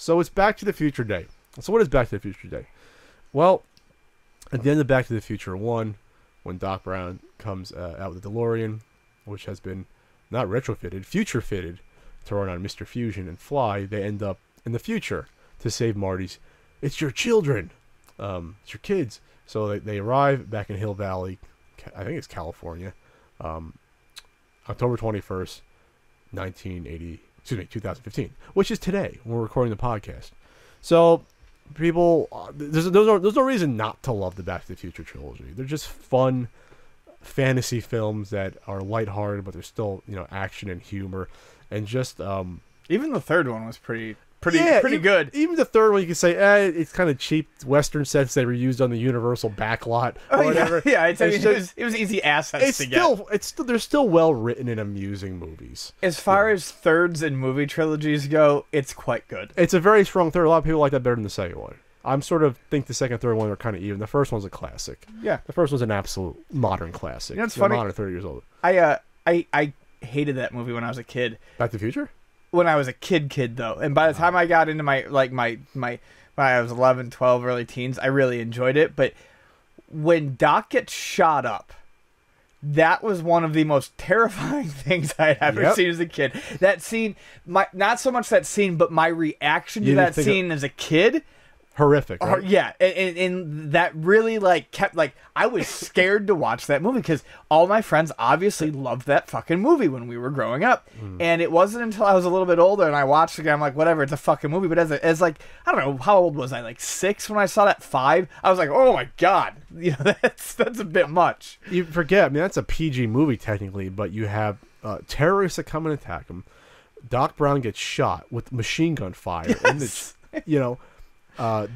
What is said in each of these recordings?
So it's Back to the Future Day. So what is Back to the Future Day? Well, at the end of Back to the Future 1, when Doc Brown comes out with the DeLorean, which has been not retrofitted, future-fitted to run on Mr. Fusion and fly, they end up in the future to save Marty's. It's your children. It's your kids. So they arrive back in Hill Valley, I think it's California, October 21st, 2015, which is today when we're recording the podcast. So people, there's no reason not to love the Back to the Future trilogy. They're just fun fantasy films that are lighthearted, but there's still, action and humor, and just even the third one was pretty even, good. Even the third one, you can say, it's kind of cheap Western sets they were used on the Universal backlot or whatever. Yeah, it was easy assets to get. They're still well written and amusing movies. As far as thirds and movie trilogies go, it's quite good. It's a very strong third. A lot of people like that better than the second one. I'm think the second and third one are kind of even. The first one's a classic. Yeah. The first one's an absolute modern classic. It's funny. Modern, 30 years old. I hated that movie when I was a kid. Back to the Future? When I was a kid though. And by the time I got into my when I was 11, 12, early teens, I really enjoyed it. But when Doc gets shot up, that was one of the most terrifying things I had ever seen as a kid. That scene, not so much that scene, but my reaction to that scene as a kid, horrific, right? Yeah, and that really kept I was scared to watch that movie because all my friends obviously loved that fucking movie when we were growing up, and it wasn't until I was a little bit older and I watched it again, I'm like, whatever, it's a fucking movie. But as I don't know, how old was I? 6 when I saw that? 5? I was like, oh my god, that's a bit much. You forget, I mean, that's a PG movie technically, but you have terrorists that come and attack him. Doc Brown gets shot with machine gun fire, and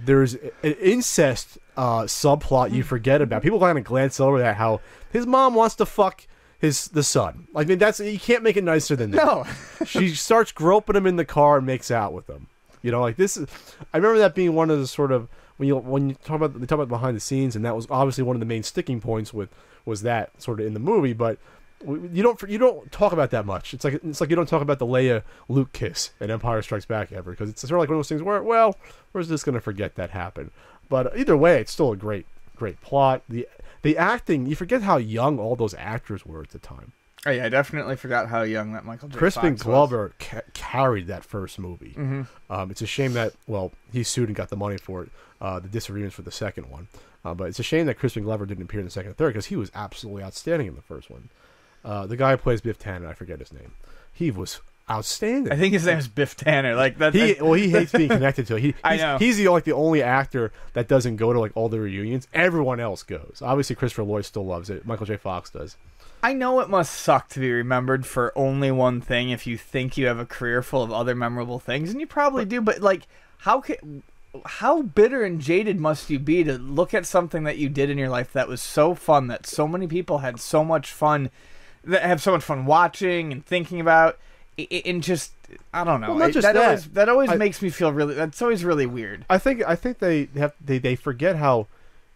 there's an incest subplot you forget about. People kind of glance over that, how his mom wants to fuck the son. I mean, you can't make it nicer than that. No. She starts groping him in the car and makes out with him. This is. I remember that being one of the sort of when you talk about behind the scenes, and that was obviously one of the main sticking points was that sort of in the movie, but. You don't talk about that much. It's like you don't talk about the Leia Luke kiss in Empire Strikes Back ever, because it's sort of like one of those things where, well, we're just going to forget that happened. But either way, it's still a great plot. The acting, you forget how young all those actors were at the time. Oh yeah, I definitely forgot how young that Michael J. Crispin Fox Glover carried that first movie. Mm-hmm. It's a shame that he sued and got the money for it. The disagreements for the second one, but it's a shame that Crispin Glover didn't appear in the second and third, because he was absolutely outstanding in the first one. The guy who plays Biff Tanner, I forget his name. He was outstanding. I think his name is Biff Tanner. He hates being connected to it. I know. He's the only actor that doesn't go to all the reunions. Everyone else goes. Obviously, Christopher Lloyd still loves it. Michael J. Fox does. I know it must suck to be remembered for only one thing if you think you have a career full of other memorable things, and you probably do. But how bitter and jaded must you be to look at something that you did in your life that was so fun, that so many people had so much fun. That have so much fun watching and thinking about, and just I don't know. Well, that always makes me feel really. That's always really weird. I think they forget how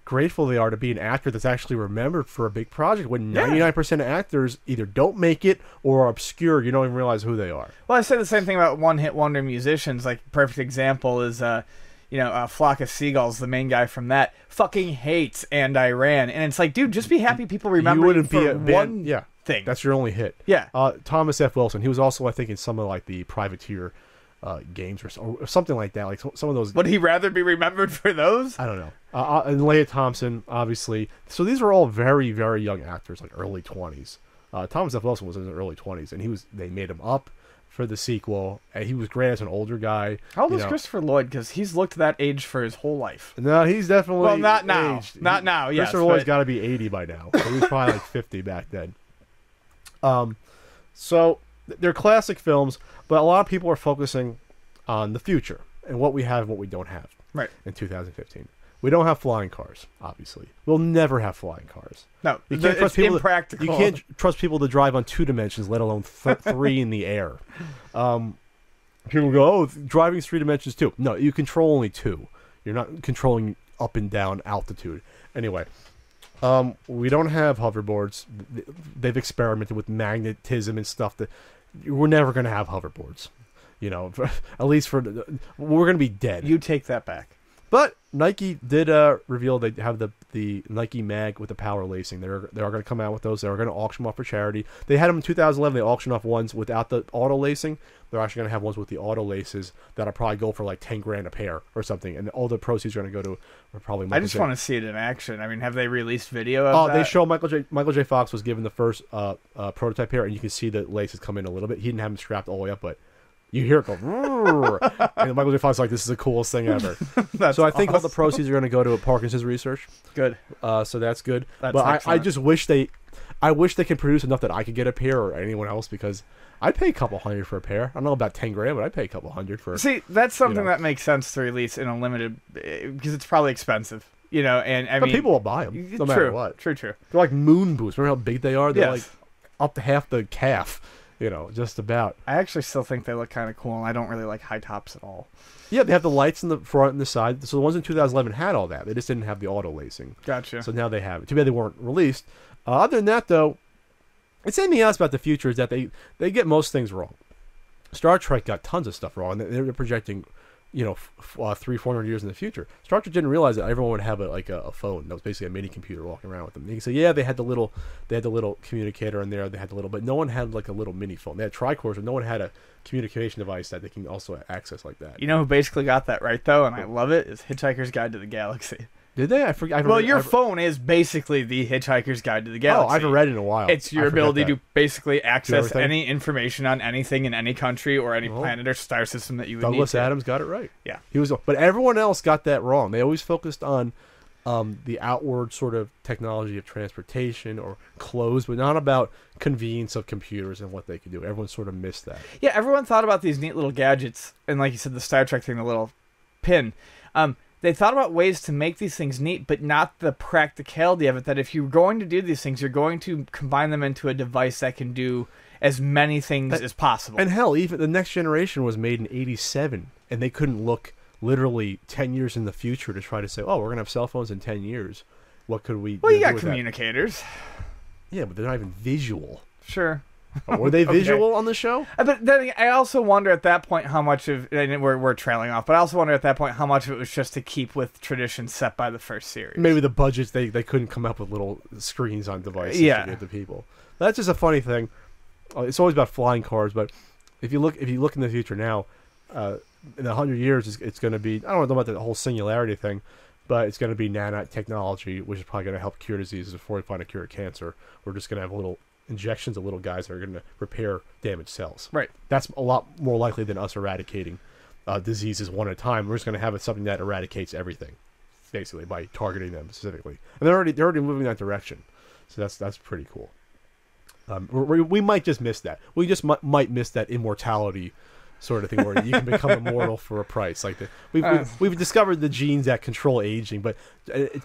grateful they are to be an actor that's actually remembered for a big project. When 99% of actors either don't make it or are obscure, you don't even realize who they are. Well, I say the same thing about one-hit wonder musicians. Perfect example is Flock of Seagulls, the main guy from that, fucking hates And I Ran, and it's like, dude, just be happy people remember you for one thing. That's your only hit. Yeah. Thomas F. Wilson. He was also, I think, in some of the Privateer games or something like that. Some of those. Would he rather be remembered for those? I don't know. And Leia Thompson, obviously. So these were all very, very young actors, early 20s. Thomas F. Wilson was in his early 20s, and they made him up for the sequel, and he was great as an older guy. How old is Christopher Lloyd? Because he's looked that age for his whole life. No, he's definitely not now. aged. Not now. Yes, Christopher Lloyd's got to be 80 by now. So he was probably 50 back then. So they're classic films, but a lot of people are focusing on the future and what we have and what we don't have. Right. In 2015, we don't have flying cars. Obviously, we'll never have flying cars. No, you can't trust people. Impractical. You can't trust people to drive on 2 dimensions, let alone 3 in the air. People go, "Oh, driving's 3 dimensions too." No, you control only 2. You're not controlling up and down altitude. Anyway. We don't have hoverboards. They've experimented with magnetism and stuff. That we're never going to have hoverboards. You know, at least we're gonna be dead. You take that back. But Nike did reveal they have the Nike Mag with the power lacing. They are going to come out with those. They are going to auction them off for charity. They had them in 2011. They auctioned off ones without the auto lacing. They're actually going to have ones with the auto laces that'll probably go for like $10,000 a pair or something. And all the proceeds are going to go to probably. I just want to see it in action. I mean, have they released video of that? They show Michael J. Fox was given the first prototype pair, and you can see the laces come in a little bit. He didn't have them strapped all the way up, but. You hear it go, and Michael J. Fox is like, this is the coolest thing ever. So I think all the proceeds are going to go to Parkinson's research. Good. So that's good. That's but I just wish they could produce enough that I could get a pair or anyone else, because I'd pay a couple $100 for a pair. I don't know about $10,000, but I'd pay a couple $100 for. See, that's something that makes sense to release in a limited, because it's probably expensive. You know, and I mean, people will buy them no matter what. True. They're like moon boots. Remember how big they are? They're like up to half the calf. You know, just about. I actually still think they look kind of cool, and I don't really like high tops at all. Yeah, they have the lights in the front and the side. So the ones in 2011 had all that. They just didn't have the auto lacing. Gotcha. So now they have it. Too bad they weren't released. Other than that, though, it's anything else about the future is that they get most things wrong. Star Trek got tons of stuff wrong. They're projecting, 300-400 years in the future. Star Trek didn't realize that everyone would have a phone that was basically a mini computer walking around with them. You can say, yeah, they had the little communicator in there. They had but no one had like a little mini phone. They had tricores, but no one had a communication device that they can also access like that. You know who basically got that right though, and I love it, is Hitchhiker's Guide to the Galaxy. Did they? I forgot. Well, your phone is basically the Hitchhiker's Guide to the Galaxy. Oh, I haven't read it in a while. It's your ability to basically access any information on anything in any country or any planet or star system that you would need. Douglas Adams got it right. Yeah. But everyone else got that wrong. They always focused on the outward sort of technology of transportation or clothes, but not about convenience of computers and what they could do. Everyone sort of missed that. Yeah, everyone thought about these neat little gadgets, and like you said, the Star Trek thing, the little pin. They thought about ways to make these things neat, but not the practicality of it, that if you're going to do these things, you're going to combine them into a device that can do as many things as possible. And hell, even the next generation was made in 87, and they couldn't look literally 10 years in the future to try to say, oh, we're going to have cell phones in 10 years. What could we Well, you got communicators. Yeah, but they're not even visual. Sure. Were they visual on the show? But then I also wonder at that point how much of, and we're trailing off, but I also wonder at that point how much of it was just to keep with traditions set by the first series. Maybe the budgets, they couldn't come up with little screens on devices to give to people. That's just a funny thing. It's always about flying cars, but if you look in the future now, in 100 years, it's going to be, I don't know about the whole singularity thing, but it's going to be nanotechnology, which is probably going to help cure diseases before we find a cure of cancer. We're just going to have little injections of little guys that are going to repair damaged cells. Right. That's a lot more likely than us eradicating diseases one at a time. We're just going to have something that eradicates everything, basically, by targeting them specifically. And they're already moving in that direction. So that's pretty cool. We might just miss that. We just might miss that immortality sort of thing where you can become immortal for a price. Like we've discovered the genes that control aging, but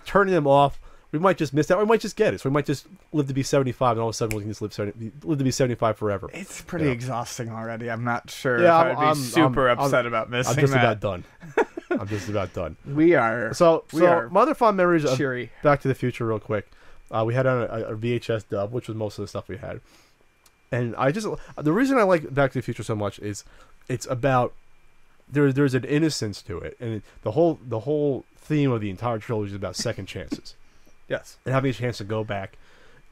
turning them off, we might just miss that. Or we might just get it. So we might just live to be 75, and all of a sudden we can just live to be 75 forever. It's pretty exhausting already. I'm not sure if I'd be super upset about missing that. I'm just about done. I'm just about done. We are. So my other fond memories of cheery. Back to the Future real quick. We had on a VHS dub, which was most of the stuff we had. And the reason I like Back to the Future so much is it's about there's an innocence to it, and the whole theme of the entire trilogy is about second chances. Yes, and having a chance to go back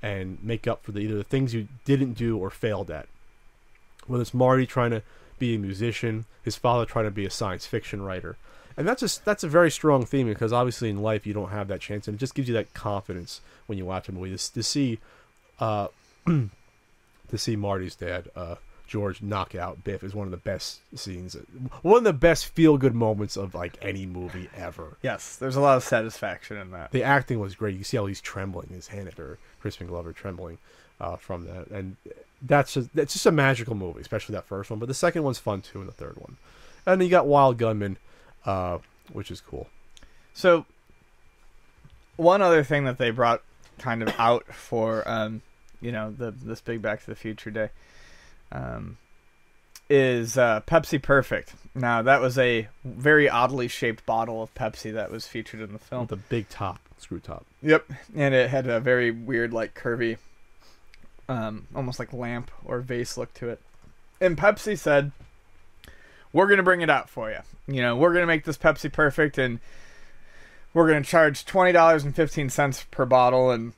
and make up for either the things you didn't do or failed at. Whether it's Marty trying to be a musician, his father trying to be a science fiction writer, and that's a very strong theme, because obviously in life you don't have that chance, and it just gives you that confidence when you watch a movie to see Marty's dad, George, knock out Biff is one of the best scenes, one of the best feel-good moments of like any movie ever. Yes, there's a lot of satisfaction in that. The acting was great. You see how he's trembling, his hand at Crispin Glover trembling from that, and that's just a magical movie, especially that first one. But the second one's fun too, and the third one, and then you got Wild Gunman, which is cool. So, one other thing that they brought kind of out for this big Back to the Future day is Pepsi Perfect. Now, that was a very oddly shaped bottle of Pepsi that was featured in the film. With a big top, screw top. Yep, and it had a very weird, like, curvy, almost like lamp or vase look to it. And Pepsi said, we're going to bring it out for you. You know, we're going to make this Pepsi Perfect, and we're going to charge $20.15 per bottle, and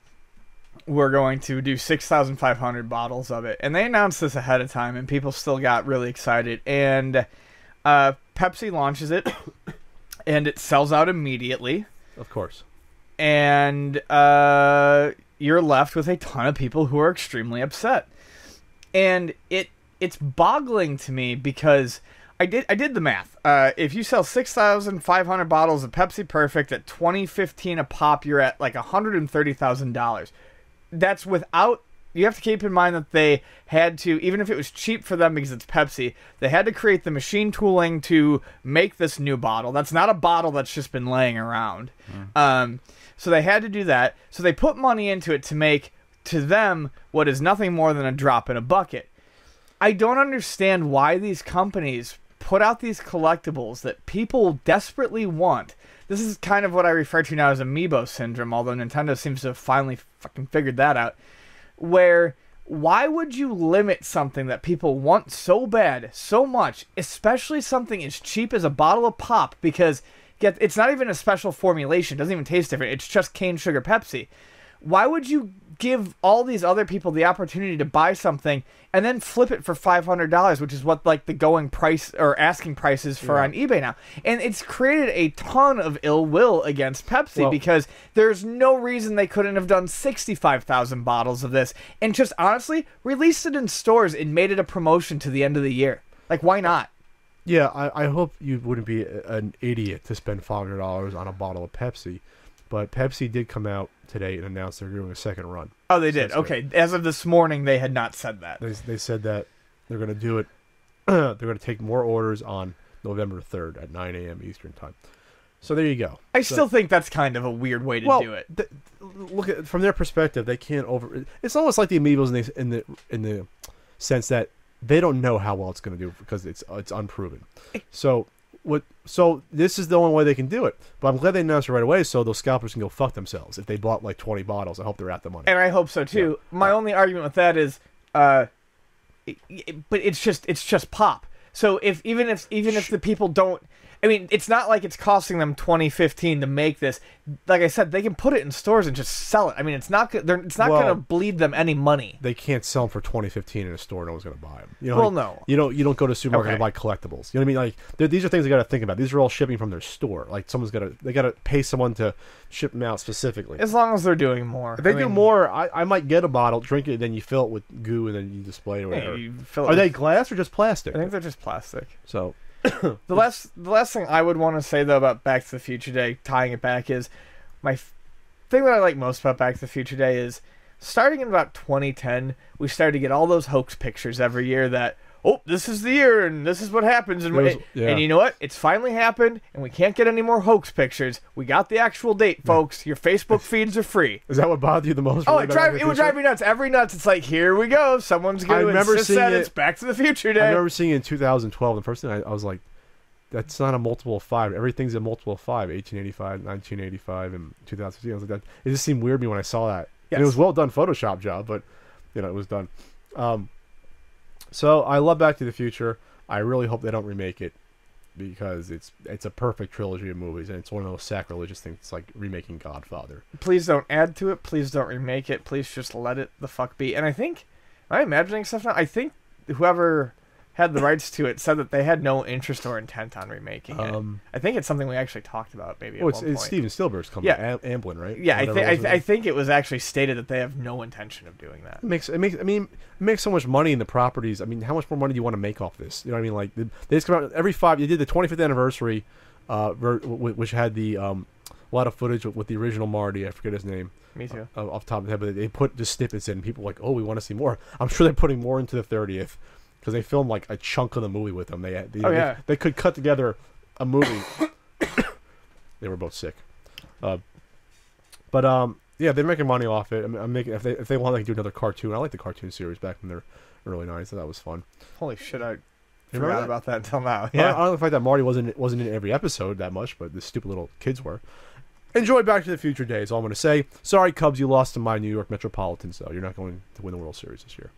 we're going to do 6,500 bottles of it. And they announced this ahead of time, and people still got really excited. And Pepsi launches it, and it sells out immediately. Of course. And you're left with a ton of people who are extremely upset. And it's boggling to me because I did the math. If you sell 6,500 bottles of Pepsi Perfect at $20.15 a pop, you're at like $130,000. That's without. You have to keep in mind that they had to, even if it was cheap for them because it's Pepsi, they had to create the machine tooling to make this new bottle. That's not a bottle that's just been laying around. So they had to do that. So they put money into it to make, to them, what is nothing more than a drop in a bucket. I don't understand why these companies put out these collectibles that people desperately want. This is kind of what I refer to now as amiibo syndrome, although Nintendo seems to have finally fucking figured that out. Where, why would you limit something that people want so bad, so much, especially something as cheap as a bottle of pop, because it's not even a special formulation, it doesn't even taste different, it's just cane sugar Pepsi. Why would you give all these other people the opportunity to buy something and then flip it for $500, which is what like the going price or asking price is for on eBay now? And it's created a ton of ill will against Pepsi because there's no reason they couldn't have done 65,000 bottles of this and just honestly released it in stores and made it a promotion to the end of the year. Like, why not? Yeah, I hope you wouldn't be an idiot to spend $500 on a bottle of Pepsi. But Pepsi did come out today and announced they're doing a second run. Oh, they did? Okay. As of this morning, they had not said that. They said that they're going to do it. They're going to take more orders on November 3rd at 9 a.m. Eastern Time. So there you go. I still think that's kind of a weird way to do it. Look at from their perspective, they can't over. It's almost like the Amiibos in the sense that they don't know how well it's going to do because it's unproven. So this is the only way they can do it. But I'm glad they announced it right away, so those scalpers can go fuck themselves. If they bought like 20 bottles, I hope they're out the money. And I hope so too. Yeah. My only argument with that is, but it's just pop. So even if the people don't, I mean, it's not like it's costing them $20.15 to make this. Like I said, they can put it in stores and just sell it. I mean, it's not going to bleed them any money. They can't sell them for $20.15 in a store. No one's going to buy them. No. You don't go to a supermarket and buy collectibles. You know what I mean? Like these are things they got to think about. These are all shipping from their store. Like they got to pay someone to ship them out specifically. As long as they're doing more. If they do more, I might get a bottle, drink it, then you fill it with goo and then you display it or whatever. Are they glass or just plastic? I think they're just plastic. So. The last thing I would want to say though about Back to the Future Day, tying it back, is my thing that I like most about Back to the Future Day is starting in about 2010, we started to get all those hoax pictures every year that, oh, this is the year and this is what happens. And you know what? It's finally happened and we can't get any more hoax pictures. We got the actual date, folks. Your Facebook feeds are free. Is that what bothered you the most? Oh, it would drive me nuts. Every nuts, it's like, here we go. Someone's going to insist that it's Back to the Future Day. I remember seeing it in 2012. The first thing I was like, that's not a multiple of 5. Everything's a multiple of 5. 1885, 1985, and 2015. I was like, that. It just seemed weird to me when I saw that. Yes. And it was well done Photoshop job, but it was done. So I love Back to the Future. I really hope they don't remake it because it's a perfect trilogy of movies, and it's one of those sacrilegious things. It's like remaking Godfather. Please don't add to it. Please don't remake it. Please just let it the fuck be. And I think, am I imagining stuff now? I think whoever had the rights to it said that they had no interest or intent on remaking it. I think it's something we actually taled about maybe at one point. It's Steven Spielberg's company, Amblin, right? Yeah, I think it was actually stated that they have no intention of doing that. It makes so much money in the properties. I mean, how much more money do you want to make off this? You know what I mean? Like they just come out every 5. You did the 25th anniversary, which had the a lot of footage with the original Marty. I forget his name. Me too. Off the top of the head, but they put just snippets in. And people were like, oh, we want to see more. I'm sure they're putting more into the 30th. Because they filmed like a chunk of the movie with them. They could cut together a movie. They were both sick. Yeah, they're making money off it. I'm making if they want, they can do another cartoon. I like the cartoon series back in their early 90s, so that was fun. Holy shit, I forgot about that until now. Yeah, I don't know the fact that Marty wasn't in every episode that much, but the stupid little kids were. Enjoy Back to the Future Day is all I'm going to say. Sorry, Cubs, you lost to my New York Metropolitans, though. You're not going to win the World Series this year.